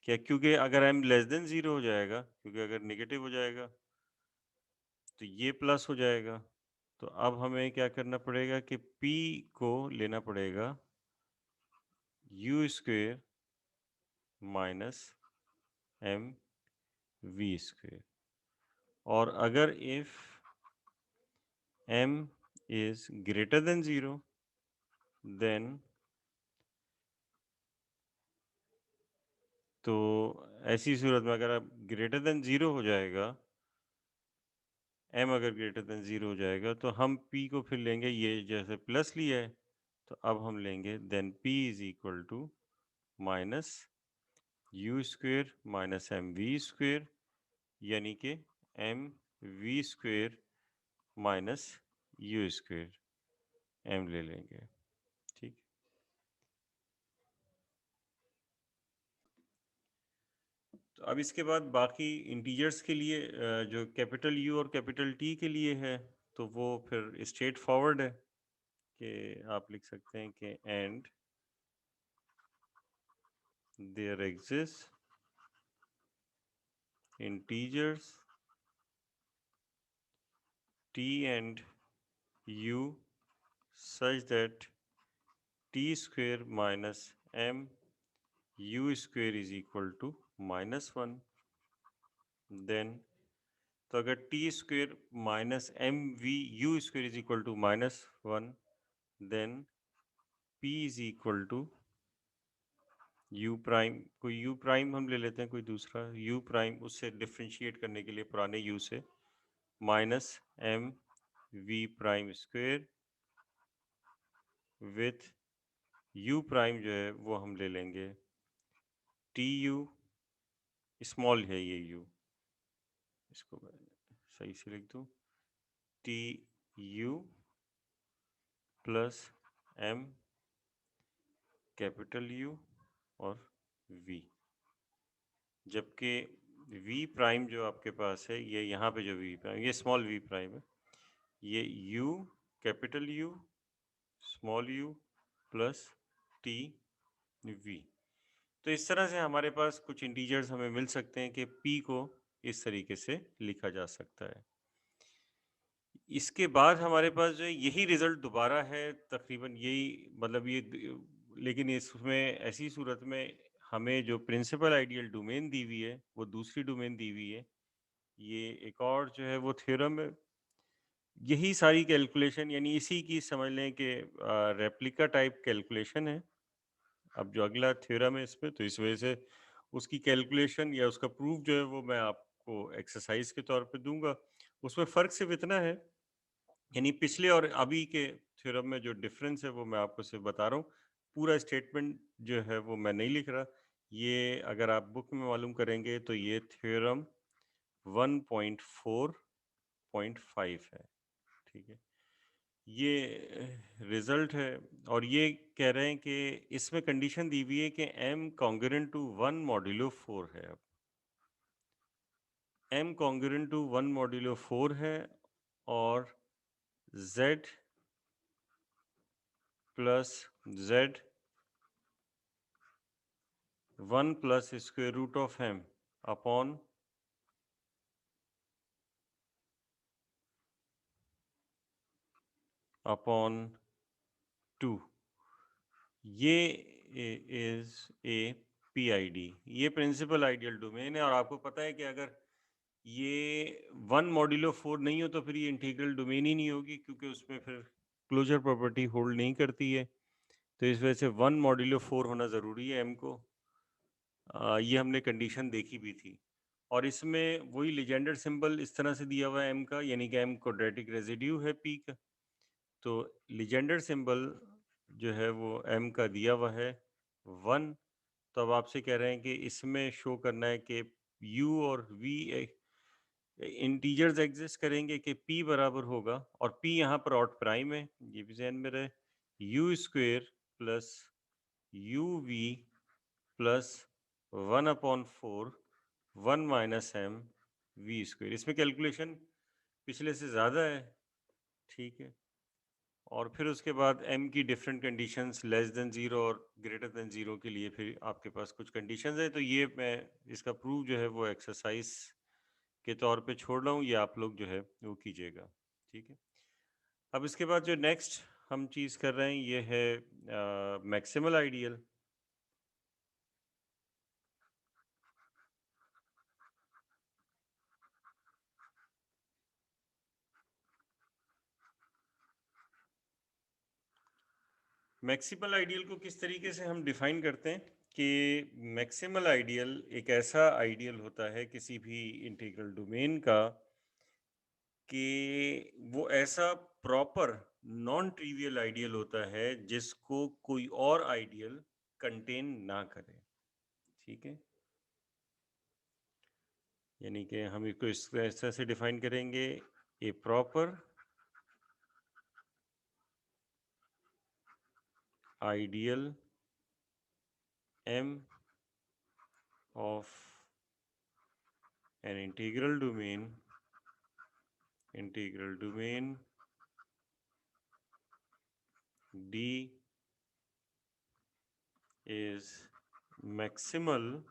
क्या, क्योंकि अगर m लेस देन 0 हो जाएगा, क्योंकि अगर नेगेटिव हो जाएगा तो ये प्लस हो जाएगा। तो अब हमें क्या करना पड़ेगा कि p को लेना पड़ेगा u square minus m v square, और अगर if m is greater than 0, then तो ऐसी सूरत में अगर अब ग्रेटर देन 0 हो जाएगा, m अगर ग्रेटर देन 0 हो जाएगा, तो हम p को फिर लेंगे, ये जैसे प्लस लिया है तो अब हम लेंगे then p is equal to minus u square minus m v square, यानी कि m v square minus u square, m ले लेंगे। ठीक, तो अब इसके बाद बाकी इंटीजर्स के लिए जो कैपिटल U और कैपिटल T के लिए है, तो वो फिर स्ट्रेट फॉरवर्ड है कि आप लिख सकते हैं कि and there exist integers t and u such that t square minus m u square is equal to -1, then तो अगर t square minus m v u square is equal to -1, then p is equal to u prime, कोई u prime हम ले लेते हैं, कोई दूसरा you prime, उससे डिफ्रेंशिएट करने के लिए पुराने यू से, minus m v prime square with u prime जो है वो हम ले लेंगे टी यू, स्मॉल है ये यू, इसको मैं सही से लिख दूँ, t u plus m capital u और v, जबकि v प्राइम जो आपके पास है, ये यहाँ पे जो v प्राइम, ये स्मॉल v प्राइम है, ये u capital u small u plus t v। तो इस तरह से हमारे पास कुछ इंटीजर्स हमें मिल सकते हैं कि p को इस तरीके से लिखा जा सकता है। इसके बाद हमारे पास जो है यही रिजल्ट दोबारा है, तकरीबन यही, मतलब ये लेकिन इसमें ऐसी सूरत में हमें जो प्रिंसिपल आइडियल डोमेन दी हुई है वो दूसरी डोमेन दी हुई है, ये एक और जो है वो थ्योरम है। यही सारी कैलकुलेशन, यानी इसी की समझ लें कि रेप्लिका टाइप कैलकुलेशन है। अब जो अगला थ्योरम है इसमें, तो इस वजह से उसकी कैलकुलेशन या उसका प्रूफ जो है वो मैं आपको एक्सरसाइज के तौर पे दूंगा। उसमें फ़र्क सिर्फ इतना है, यानी पिछले और अभी के थ्योरम में जो डिफरेंस है वो मैं आपको सिर्फ बता रहा हूँ, पूरा स्टेटमेंट जो है वो मैं नहीं लिख रहा। ये अगर आप बुक में मालूम करेंगे तो ये थ्योरम 1.4.5 है, ठीक है। ये रिजल्ट है, और ये कह रहे हैं कि इसमें कंडीशन दी हुई है कि m कॉन्ग्रुएंट टू 1 मॉड्यूलो 4 है। अब m कॉन्ग्रुएंट टू 1 मॉड्यूलो 4 है, और z plus z 1 plus square root of m upon upon 2, ये इज ए पीआईडी, ये प्रिंसिपल आइडियल डोमेन है। और आपको पता है कि अगर ये 1 मॉड्यूलो 4 नहीं हो तो फिर ये इंटीग्रल डोमेन ही नहीं होगी, क्योंकि उसमें फिर क्लोजर प्रॉपर्टी होल्ड नहीं करती है। तो इस वजह से 1 मॉड्यूलो 4 होना ज़रूरी है m को। ये हमने कंडीशन देखी भी थी, और इसमें वही लीजेंडर सिंबल इस तरह से दिया हुआ है m का, यानी कि m क्वाड्रेटिक रेजिड्यू है p का। तो लीजेंडर सिंबल जो है वो m का दिया हुआ है 1। तो अब आपसे कह रहे हैं कि इसमें शो करना है कि u और v इंटीजर्स एग्जिस्ट करेंगे कि p बराबर होगा, और p यहाँ पर ऑड प्राइम है, ये भी ध्यान में रहे, u square plus u v plus 1/4 1 minus m v square. इसमें कैलकुलेशन पिछले से ज़्यादा है, ठीक है। और फिर उसके बाद m की डिफरेंट कंडीशंस लेस देन 0 और ग्रेटर देन 0 के लिए फिर आपके पास कुछ कंडीशंस है। तो ये मैं इसका प्रूफ जो है वो एक्सरसाइज के तौर पे छोड़ रहा हूँ, ये आप लोग जो है वो कीजिएगा, ठीक है। अब इसके बाद जो नेक्स्ट हम चीज़ कर रहे हैं ये है मैक्सिमल आइडियल। मैक्सिमल आइडियल को किस तरीके से हम डिफाइन करते हैं कि मैक्सिमल आइडियल एक ऐसा आइडियल होता है किसी भी इंटीग्रल डोमेन का कि वो ऐसा प्रॉपर नॉन ट्रिवियल आइडियल होता है जिसको कोई और आइडियल कंटेन ना करे, ठीक है। यानी कि हम इसको इस तरह से डिफाइन करेंगे, a proper ideal m of an integral domain D is maximal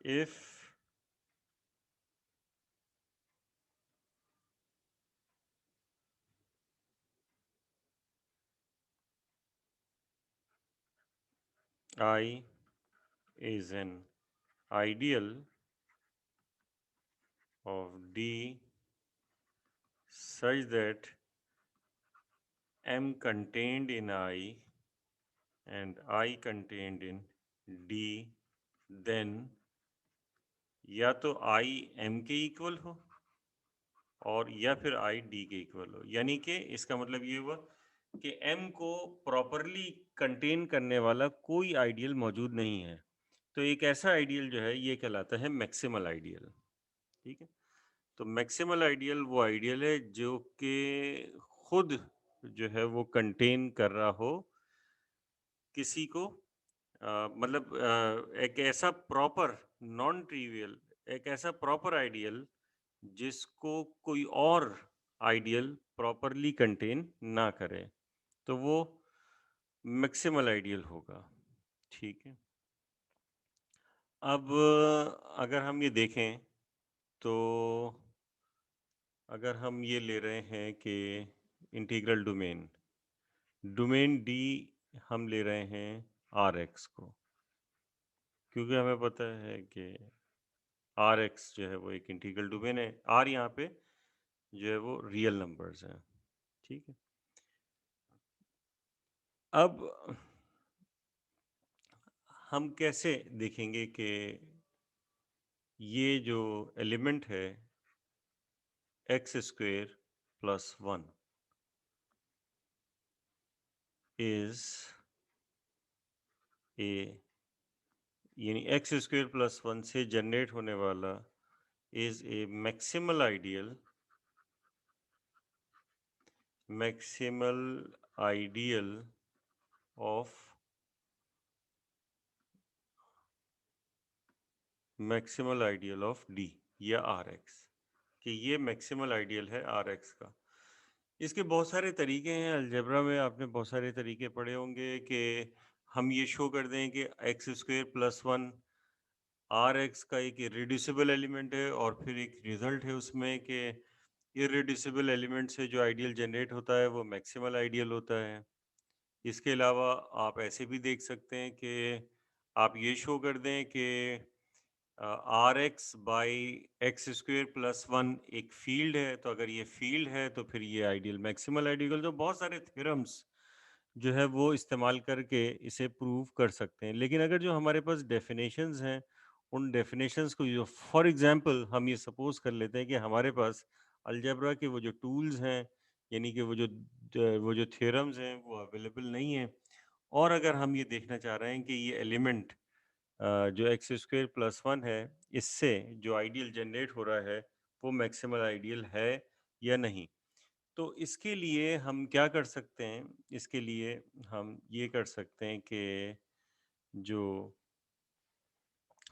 if I is an ideal of D such that M contained in I and I contained in D, then या तो I M के equal हो और या फिर I D के equal हो। यानी कि इसका मतलब ये हुआ कि M को प्रॉपरली कंटेन करने वाला कोई आइडियल मौजूद नहीं है। तो एक ऐसा आइडियल जो है ये कहलाता है मैक्सिमल आइडियल। ठीक है, तो मैक्सिमल आइडियल वो आइडियल है जो कि खुद जो है वो कंटेन कर रहा हो किसी को, मतलब एक ऐसा प्रॉपर नॉन ट्रिवियल, एक ऐसा प्रॉपर आइडियल जिसको कोई और आइडियल प्रॉपरली कंटेन ना करे, तो वो मैक्सिमल आइडियल होगा। ठीक है, अब अगर हम ये देखें तो अगर हम ये ले रहे हैं कि इंटीग्रल डोमेन डोमेन डी हम ले रहे हैं आर एक्स को, क्योंकि हमें पता है कि आर एक्स जो है वो एक इंटीग्रल डोमेन है, आर यहाँ पे जो है वो रियल नंबर्स हैं। ठीक है, अब हम कैसे देखेंगे कि ये जो एलिमेंट है x square plus one is a, यानी एक्स स्क्वेयर प्लस वन से जनरेट होने वाला is a maximal ideal of maximal ideal of D या आर एक्स, कि ये मैक्सिमल आइडियल है आर एक्स का। इसके बहुत सारे तरीके हैं, अलजेब्रा में आपने बहुत सारे तरीके पढ़े होंगे कि हम ये शो कर दें कि x square plus one R x का एक इरेड्यूसिबल एलिमेंट है, और फिर एक रिजल्ट है उसमें कि इरेड्यूसिबल एलिमेंट से जो आइडियल जनरेट होता है वो मैक्सिमल आइडियल होता है। इसके अलावा आप ऐसे भी देख सकते हैं कि आप ये शो कर दें कि R x by x square plus one एक फील्ड है, तो अगर ये फील्ड है तो फिर ये आइडियल मैक्सिमल आइडियल, जो बहुत सारे थ्योरम्स जो है वो इस्तेमाल करके इसे प्रूव कर सकते हैं। लेकिन अगर जो हमारे पास डेफिनेशंस हैं, उन डेफिनेशंस को जो फॉर एग्जांपल हम ये सपोज कर लेते हैं कि हमारे पास अलजेब्रा के वो जो टूल्स हैं, यानी कि वो जो थ्योरम्स हैं वो अवेलेबल नहीं हैं, और अगर हम ये देखना चाह रहे हैं कि ये एलिमेंट जो एक्स स्क्वेयर प्लस वन है, इससे जो आइडियल जनरेट हो रहा है वो मैक्सिमल आइडियल है या नहीं, तो इसके लिए हम क्या कर सकते हैं? इसके लिए हम ये कर सकते हैं कि जो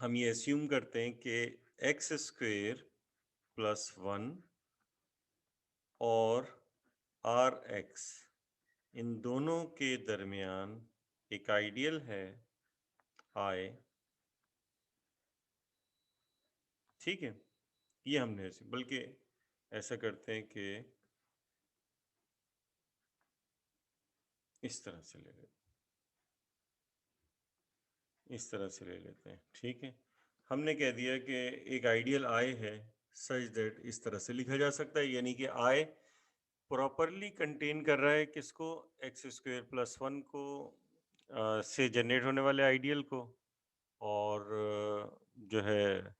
हम ये अस्यूम करते हैं कि एक्स स्क्वेयर प्लस वन और आर एक्स, इन दोनों के दरमियान एक आइडियल है आई। ठीक है, ये हमने बल्कि ऐसा करते हैं कि इस तरह से ले लेते इस तरह से ले लेते हैं। ठीक है, हमने कह दिया कि एक आइडियल आई है सच दैट इस तरह से लिखा जा सकता है, यानी कि आई प्रॉपरली कंटेन कर रहा है किसको? एक्स स्क्वेयर प्लस वन को, से जनरेट होने वाले आइडियल को, और जो है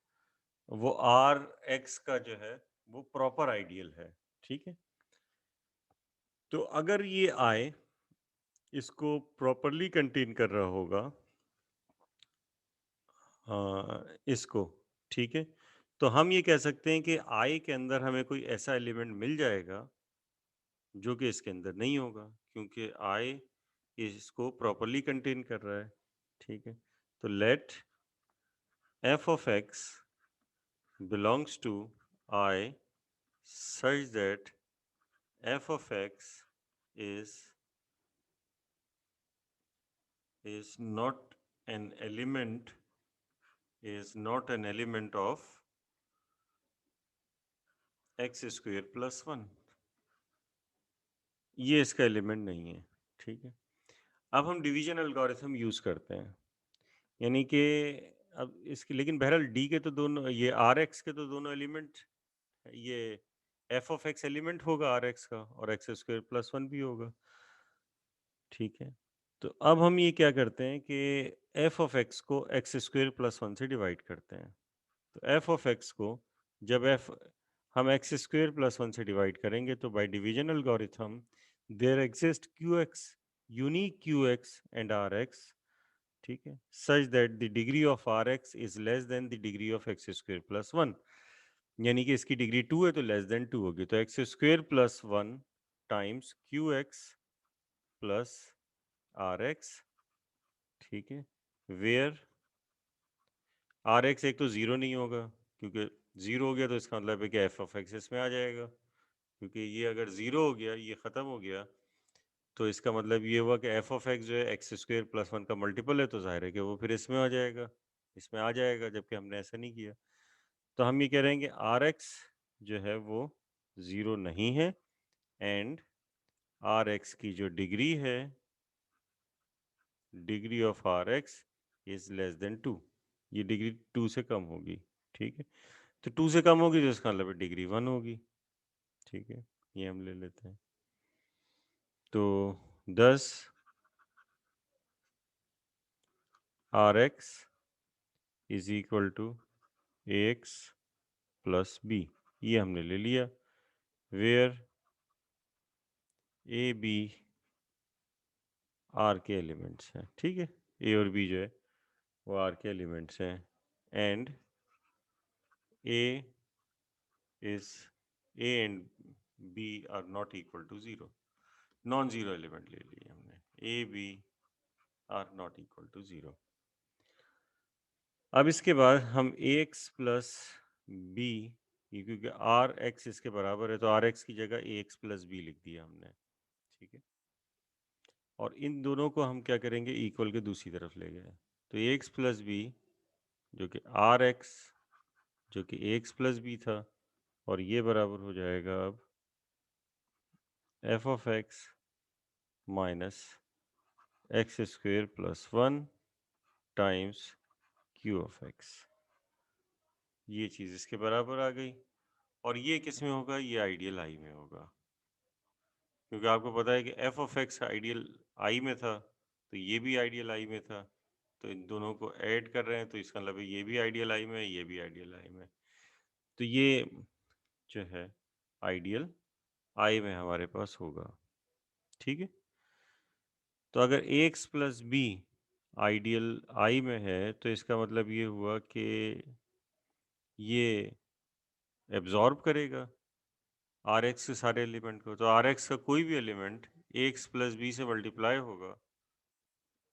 वो आर एक्स का जो है वो प्रॉपर आइडियल है। ठीक है, तो अगर ये आई इसको प्रॉपरली कंटेन कर रहा होगा, इसको, ठीक है, तो हम ये कह सकते हैं कि आई के अंदर हमें कोई ऐसा एलिमेंट मिल जाएगा जो कि इसके अंदर नहीं होगा, क्योंकि आई इसको प्रॉपरली कंटेन कर रहा है। ठीक है, तो let f of x belongs to I such that f of x is is not an element is not an element of x square plus 1। ये इसका एलिमेंट नहीं है, ठीक है। अब हम डिवीजन एल्गोरिथम यूज़ करते हैं, यानी कि अब इसके, लेकिन बहरहाल डी के तो दोनों, ये आर एक्स के तो दोनों एलिमेंट, ये एफ ऑफ एक्स एलिमेंट होगा आर एक्स का, और एक्स स्क्वायर प्लस 1 भी होगा, ठीक है। तो अब हम ये क्या करते हैं कि एफ ऑफ एक्स को एक्स स्क्वायर प्लस 1 से डिवाइड करते हैं। तो एफ ऑफ एक्स को जब एफ हम एक्स स्क्वायर प्लस 1 से डिवाइड करेंगे तो by division algorithm there exist q x, unique q x and r x, ठीक है, such that the degree of are x is less than the degree of x square plus 1, यानी कि इसकी degree 2 है तो less than 2 होगी। तो X square plus 1 times Q X plus R x, ठीक है, वेयर आर एक्स एक तो ज़ीरो नहीं होगा, क्योंकि ज़ीरो हो गया तो इसका मतलब है कि एफ ऑफ एक्स इसमें आ जाएगा, क्योंकि ये अगर ज़ीरो हो गया, ये ख़त्म हो गया, तो इसका मतलब ये हुआ कि एफ ऑफ एक्स जो है एक्स स्क्वायर प्लस 1 का मल्टीपल है, तो ज़ाहिर है कि वो फिर इसमें आ जाएगा, इसमें आ जाएगा, जबकि हमने ऐसा नहीं किया। तो हम ये कह रहे हैं कि आर एक्स जो है वो ज़ीरो नहीं है, एंड आर एक्स की जो डिग्री है, degree of are X is less than 2, ये डिग्री 2 से कम होगी, ठीक है। तो 2 से कम होगी तो इसका मतलब है डिग्री 1 होगी, ठीक है, ये हम ले लेते हैं। तो 10 R x is equal to A x plus B, ये हमने ले लिया, वेयर ए बी आर के एलिमेंट्स हैं, ठीक है, ए और बी जो है वो आर के एलिमेंट्स हैं, and A is A and B are not equal to zero, non zero element ले लिए हमने, A B are not equal to zero. अब इसके बाद हम ए एक्स प्लस बी, क्योंकि आर एक्स इसके बराबर है तो आर एक्स की जगह ए एक्स प्लस बी लिख दिया हमने, ठीक है। और इन दोनों को हम क्या करेंगे, इक्वल के दूसरी तरफ ले गए, तो ए एक्स प्लस बी जो कि आर एक्स जो कि ए एक्स प्लस बी था, और ये बराबर हो जाएगा अब F of x minus x square plus 1 times Q of x, ये चीज़ इसके बराबर आ गई। और ये किस में होगा, ये आइडियल आई में होगा, क्योंकि आपको पता है कि F of x ideal I में था, तो ये भी आइडियल आई में था, तो इन दोनों को ऐड कर रहे हैं तो इसका मतलब है ये भी आइडियल आई में है, ये भी आइडियल आई में है। तो ये जो है आइडियल आई में हमारे पास होगा, ठीक है। तो अगर a x plus b ideal I में है तो इसका मतलब ये हुआ कि ये एब्जॉर्ब करेगा आर एक्स के सारे एलिमेंट को, तो आर एक्स का कोई भी एलिमेंट ए एक्स प्लस बी से मल्टीप्लाई होगा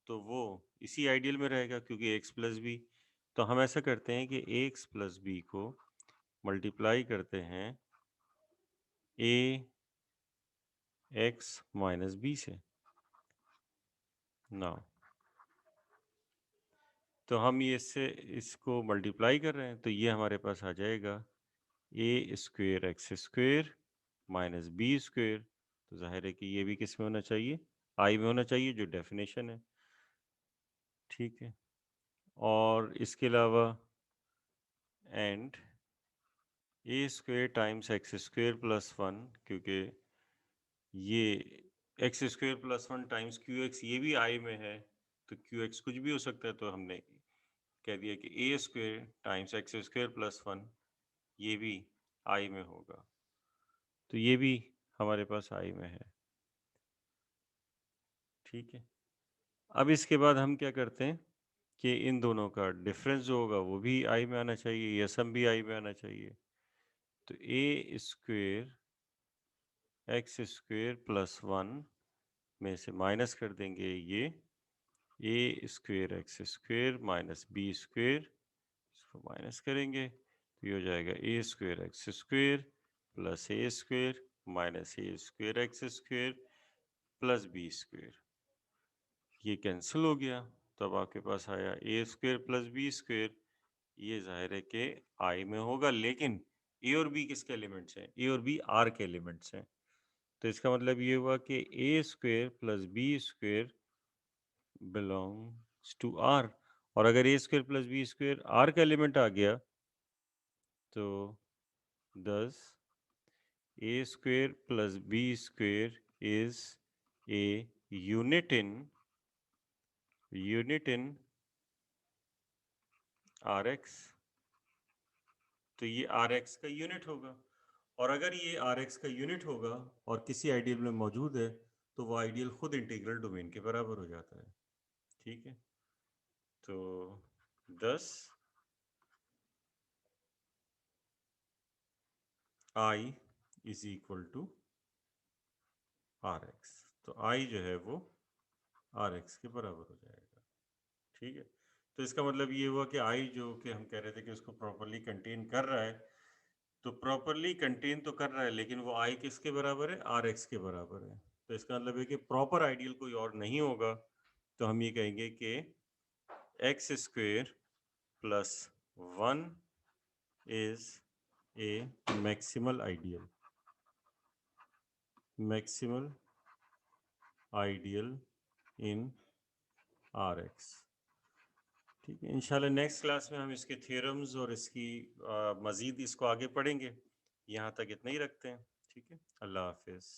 तो वो इसी आइडियल में रहेगा, क्योंकि एक्स प्लस बी। तो हम ऐसा करते हैं कि ए एक्स प्लस बी को मल्टीप्लाई करते हैं ए एक्स माइनस बी से, ना, तो हम ये इससे इसको मल्टीप्लाई कर रहे हैं तो ये हमारे पास आ जाएगा a square x square minus b square, तो जाहिर है कि ये भी किस में होना चाहिए, आई में होना चाहिए, जो डेफिनेशन है, ठीक है। और इसके अलावा and A square times x square plus 1, क्योंकि ये x square plus 1 times Q x ये भी आई में है, तो क्यू एक्स कुछ भी हो सकता है, तो हमने कह दिया कि a square times x square plus 1 ये भी आई में होगा, तो ये भी हमारे पास आई में है, ठीक है। अब इसके बाद हम क्या करते हैं कि इन दोनों का डिफरेंस जो होगा वो भी आई में आना चाहिए, या सम भी आई में आना चाहिए, तो a square x square plus 1 में से माइनस कर देंगे ये a square x square minus b square, इसको माइनस करेंगे तो ये हो जाएगा a square x square plus a square minus a square x square plus b square, ये कैंसिल हो गया, तो अब आपके पास आया a square plus b square ये जाहिर है कि आई में होगा, लेकिन ए और बी किसके एलिमेंट्स हैं? ए और बी आर के एलिमेंट्स हैं। तो इसका मतलब ये हुआ कि a square plus b square belongs to R. और अगर a square plus b square R का एलिमेंट आ गया तो thus a square plus b square is a unit in R x. तो ये आर एक्स का यूनिट होगा, और अगर ये आर एक्स का यूनिट होगा और किसी आइडियल में मौजूद है तो वो आइडियल खुद इंटीग्रल डोमेन के बराबर हो जाता है। ठीक है, तो 10 I is equal to R x. तो आई जो है वो आर एक्स के बराबर हो जाएगा। ठीक है, तो इसका मतलब ये हुआ कि आई जो कि हम कह रहे थे कि उसको प्रॉपरली कंटेन कर रहा है, तो प्रॉपरली कंटेन तो कर रहा है, लेकिन वो आई किसके बराबर है? आर एक्स के बराबर है। तो इसका मतलब है कि प्रॉपर आइडियल कोई और नहीं होगा। तो हम ये कहेंगे कि x square plus one is a maximal ideal in R x. ठीक है, इंशाल्लाह नेक्स्ट क्लास में हम इसके थ्योरम्स और इसकी मज़ीद इसको आगे पढ़ेंगे। यहाँ तक इतना ही रखते हैं। ठीक है, अल्लाह हाफिज़।